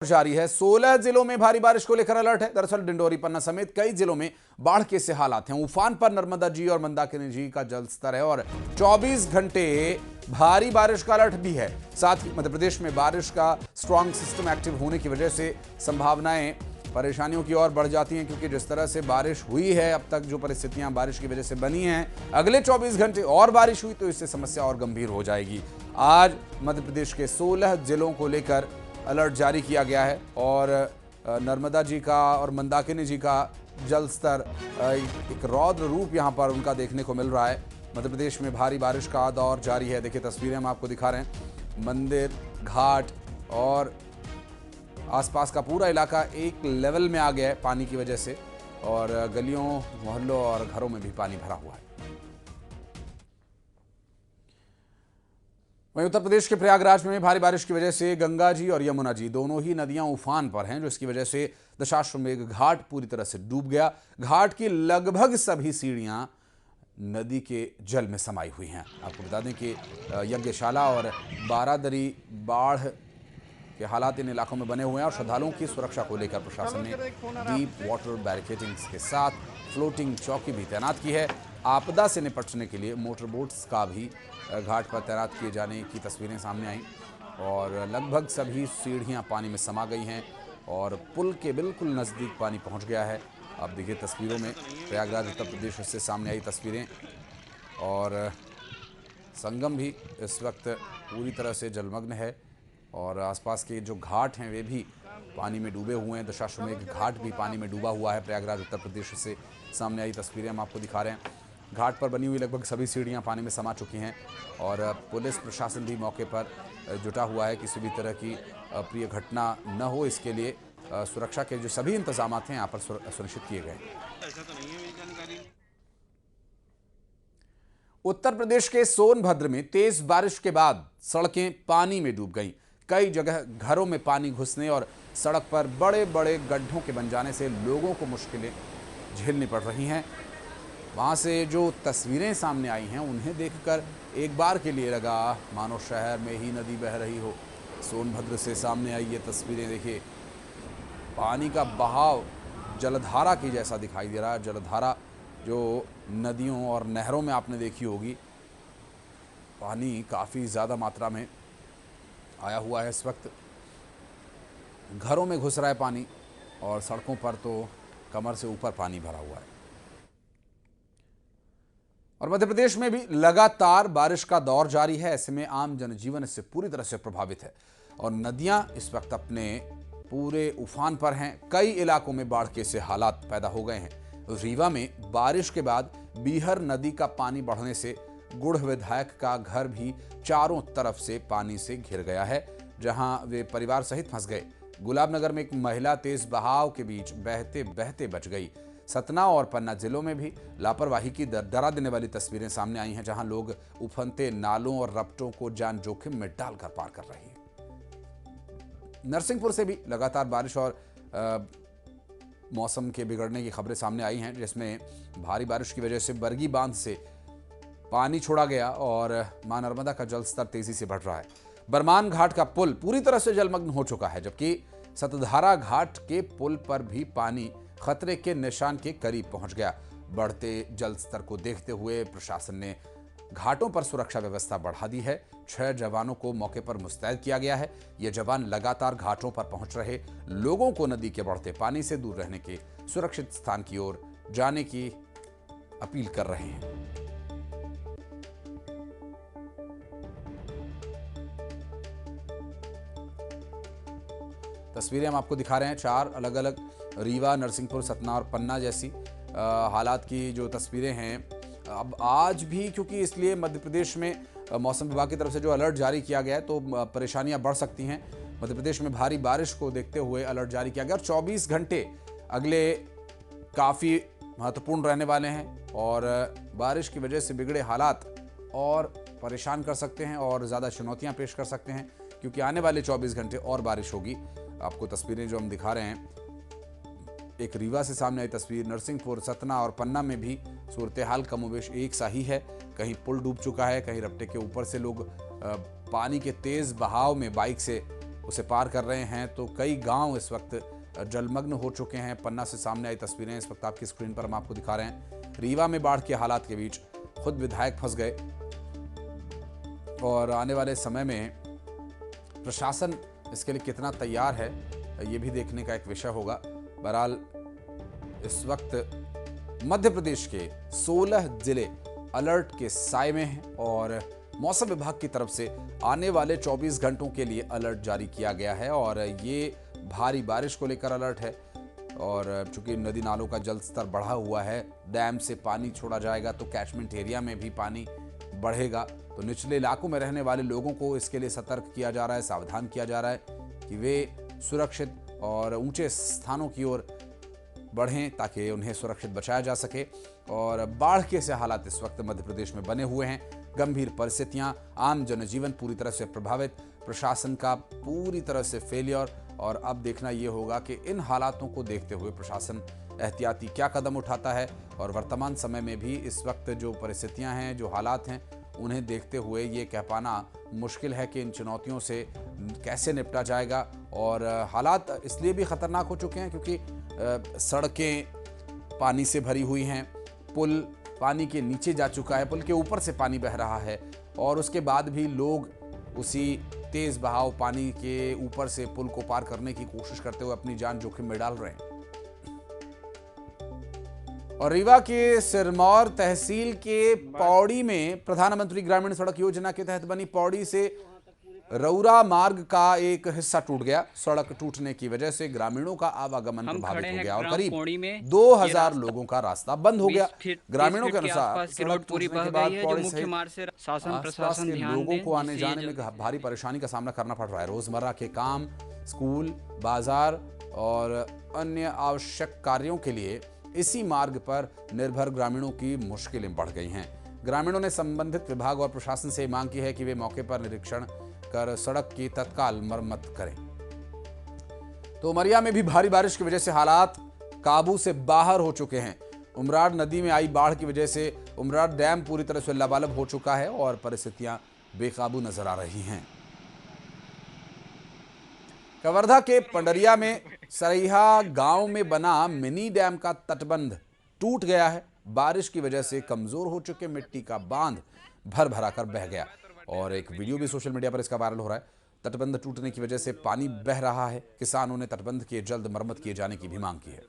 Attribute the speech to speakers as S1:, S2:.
S1: जारी है। 16 जिलों में भारी बारिश को लेकर अलर्ट है। दरअसल डिंडोरी, पन्ना समेत कई जिलों में बाढ़ के से हालात हैं। उफान पर नर्मदा जी और मंदाकिनी जी का जलस्तर है और 24 घंटे भारी बारिश का अलर्ट भी है। साथ ही मध्य प्रदेश में बारिश का स्ट्रांग सिस्टम एक्टिव होने की वजह से संभावनाएं परेशानियों की ओर बढ़ जाती हैं, क्योंकि जिस तरह से बारिश हुई है अब तक, जो परिस्थितियां बारिश की वजह से बनी हैं, अगले 24 घंटे और बारिश हुई तो इससे समस्या और गंभीर हो जाएगी। आज मध्य प्रदेश के 16 जिलों को लेकर अलर्ट जारी किया गया है और नर्मदा जी का और मंदाकिनी जी का जल स्तर एक रौद्र रूप यहां पर उनका देखने को मिल रहा है। मध्य प्रदेश में भारी बारिश का दौर जारी है। देखिए तस्वीरें हम आपको दिखा रहे हैं। मंदिर, घाट और आसपास का पूरा इलाका एक लेवल में आ गया है पानी की वजह से, और गलियों, मोहल्लों और घरों में भी पानी भरा हुआ है। वहीं उत्तर प्रदेश के प्रयागराज में भारी बारिश की वजह से गंगा जी और यमुना जी दोनों ही नदियां उफान पर हैं, जिसकी वजह से दशाश्वमेध घाट पूरी तरह से डूब गया। घाट की लगभग सभी सीढ़ियां नदी के जल में समाई हुई हैं। आपको बता दें कि यज्ञशाला और बारादरी बाढ़ के हालात इन इलाकों में बने हुए हैं और श्रद्धालुओं की सुरक्षा को लेकर प्रशासन ने डीप वाटर बैरिकेडिंग के साथ फ्लोटिंग चौकी भी तैनात की है। आपदा से निपटने के लिए मोटर बोट्स का भी घाट पर तैनात किए जाने की तस्वीरें सामने आई और लगभग सभी सीढ़ियां पानी में समा गई हैं और पुल के बिल्कुल नज़दीक पानी पहुंच गया है। आप देखिए तस्वीरों में प्रयागराज उत्तर प्रदेश से सामने आई तस्वीरें, और संगम भी इस वक्त पूरी तरह से जलमग्न है और आसपास के जो घाट हैं वे भी पानी में डूबे हुए हैं। दशाश्वमेध घाट भी पानी में डूबा हुआ है। प्रयागराज उत्तर प्रदेश से सामने आई तस्वीरें हम आपको दिखा रहे हैं। घाट पर बनी हुई लगभग सभी सीढ़ियां पानी में समा चुकी हैं और पुलिस प्रशासन भी मौके पर जुटा हुआ है। किसी भी तरह की अप्रिय घटना न हो, इसके लिए सुरक्षा के जो सभी इंतजाम हैं यहाँ पर सुनिश्चित किए गए। ऐसा तो नहीं है मेरी जानकारी। उत्तर प्रदेश के सोनभद्र में तेज बारिश के बाद सड़कें पानी में डूब गईं। कई जगह घरों में पानी घुसने और सड़क पर बड़े बड़े गड्ढों के बन जाने से लोगों को मुश्किलें झेलनी पड़ रही हैं। वहाँ से जो तस्वीरें सामने आई हैं उन्हें देखकर एक बार के लिए लगा मानो शहर में ही नदी बह रही हो। सोनभद्र से सामने आई ये तस्वीरें देखिए, पानी का बहाव जलधारा की जैसा दिखाई दे रहा है। जलधारा जो नदियों और नहरों में आपने देखी होगी, पानी काफ़ी ज़्यादा मात्रा में आया हुआ है इस वक्त। घरों में घुस रहा है पानी और सड़कों पर तो कमर से ऊपर पानी भरा हुआ है। और मध्य प्रदेश में भी लगातार बारिश का दौर जारी है। ऐसे में आम जनजीवन इससे पूरी तरह से प्रभावित है और नदियां इस वक्त अपने पूरे उफान पर हैं। कई इलाकों में बाढ़ के से हालात पैदा हो गए हैं। रीवा में बारिश के बाद बीहर नदी का पानी बढ़ने से गुड़ विधायक का घर भी चारों तरफ से पानी से घिर गया है, जहां वे परिवार सहित फंस गए। गुलाबनगर में एक महिला तेज बहाव के बीच बहते बहते बच गई। सतना और पन्ना जिलों में भी लापरवाही की डरा देने वाली तस्वीरें सामने आई हैं, जहां लोग उफनते नालों और रपटों को जान जोखिम में डालकर पार कर रहे हैं। नरसिंहपुर से भी लगातार बारिश और मौसम के बिगड़ने की खबरें सामने आई हैं, जिसमें भारी बारिश की वजह से बरगी बांध से पानी छोड़ा गया और मां नर्मदा का जल स्तर तेजी से बढ़ रहा है। बरमान घाट का पुल पूरी तरह से जलमग्न हो चुका है, जबकि सतधारा घाट के पुल पर भी पानी खतरे के निशान के करीब पहुंच गया। बढ़ते जल स्तर को देखते हुए प्रशासन ने घाटों पर सुरक्षा व्यवस्था बढ़ा दी है। 6 जवानों को मौके पर मुस्तैद किया गया है। ये जवान लगातार घाटों पर पहुंच रहे लोगों को नदी के बढ़ते पानी से दूर रहने के सुरक्षित स्थान की ओर जाने की अपील कर रहे हैं। तस्वीरें हम आपको दिखा रहे हैं। 4 अलग अलग रीवा, नरसिंहपुर, सतना और पन्ना जैसी हालात की जो तस्वीरें हैं। अब आज भी क्योंकि इसलिए मध्य प्रदेश में मौसम विभाग की तरफ से जो अलर्ट जारी किया गया है, तो परेशानियां बढ़ सकती हैं। मध्य प्रदेश में भारी बारिश को देखते हुए अलर्ट जारी किया गया और 24 घंटे अगले काफ़ी महत्वपूर्ण रहने वाले हैं और बारिश की वजह से बिगड़े हालात और परेशान कर सकते हैं और ज़्यादा चुनौतियाँ पेश कर सकते हैं, क्योंकि आने वाले 24 घंटे और बारिश होगी। आपको तस्वीरें जो हम दिखा रहे हैं, एक रीवा से सामने आई तस्वीर, नरसिंहपुर, सतना और पन्ना में भी सूरत हाल कमोबेश एक सा ही है। कहीं पुल डूब चुका है, कहीं रपटे के ऊपर से लोग पानी के तेज बहाव में बाइक से उसे पार कर रहे हैं तो कई गांव इस वक्त जलमग्न हो चुके हैं। पन्ना से सामने आई तस्वीरें इस वक्त आपकी स्क्रीन पर हम आपको दिखा रहे हैं। रीवा में बाढ़ के हालात के बीच खुद विधायक फंस गए और आने वाले समय में प्रशासन इसके लिए कितना तैयार है ये भी देखने का एक विषय होगा। बहरहाल इस वक्त मध्य प्रदेश के 16 जिले अलर्ट के साए में हैं और मौसम विभाग की तरफ से आने वाले 24 घंटों के लिए अलर्ट जारी किया गया है और ये भारी बारिश को लेकर अलर्ट है। और चूंकि नदी नालों का जल स्तर बढ़ा हुआ है, डैम से पानी छोड़ा जाएगा तो कैचमेंट एरिया में भी पानी बढ़ेगा। तो निचले इलाकों में रहने वाले लोगों को इसके लिए सतर्क किया जा रहा है, सावधान किया जा रहा है कि वे सुरक्षित और ऊंचे स्थानों की ओर बढ़ें ताकि उन्हें सुरक्षित बचाया जा सके। और बाढ़ के से हालात इस वक्त मध्य प्रदेश में बने हुए हैं। गंभीर परिस्थितियां, आम जनजीवन पूरी तरह से प्रभावित, प्रशासन का पूरी तरह से फेलियर। और अब देखना यह होगा कि इन हालातों को देखते हुए प्रशासन एहतियाती क्या कदम उठाता है। और वर्तमान समय में भी इस वक्त जो परिस्थितियां हैं, जो हालात हैं, उन्हें देखते हुए ये कह पाना मुश्किल है कि इन चुनौतियों से कैसे निपटा जाएगा। और हालात इसलिए भी खतरनाक हो चुके हैं क्योंकि सड़कें पानी से भरी हुई हैं, पुल पानी के नीचे जा चुका है, पुल के ऊपर से पानी बह रहा है और उसके बाद भी लोग उसी तेज बहाव पानी के ऊपर से पुल को पार करने की कोशिश करते हुए अपनी जान जोखिम में डाल रहे हैं। और रीवा के सिरमौर तहसील के पौड़ी में प्रधानमंत्री ग्रामीण सड़क योजना के तहत बनी पौड़ी से रौरा मार्ग का एक हिस्सा टूट गया। सड़क टूटने की वजह से ग्रामीणों का आवागमन प्रभावित हो गया और करीब 2000 लोगों का रास्ता बंद हो गया। ग्रामीणों के अनुसार सड़क टूटने के बाद पौड़ी सहित आसपास के लोगों को आने जाने में भारी परेशानी का सामना करना पड़ रहा है। रोजमर्रा के काम, स्कूल, बाजार और अन्य आवश्यक कार्यों के लिए इसी मार्ग पर निर्भर ग्रामीणों की मुश्किलें बढ़ गई हैं। ग्रामीणों ने संबंधित विभाग और प्रशासन से मांग की है कि वे मौके पर निरीक्षण कर सड़क की तत्काल मरम्मत करें। तो उमरिया में भी भारी बारिश की वजह से हालात काबू से बाहर हो चुके हैं। उमरार नदी में आई बाढ़ की वजह से उमरार डैम पूरी तरह से लबालब हो चुका है और परिस्थितियां बेकाबू नजर आ रही हैं। कवर्धा के पंडरिया में सरैया गांव में बना मिनी डैम का तटबंध टूट गया है। बारिश की वजह से कमजोर हो चुके मिट्टी का बांध भर भरा कर बह गया और एक वीडियो भी सोशल मीडिया पर इसका वायरल हो रहा है। तटबंध टूटने की वजह से पानी बह रहा है। किसानों ने तटबंध की जल्द मरम्मत किए जाने की भी मांग की है।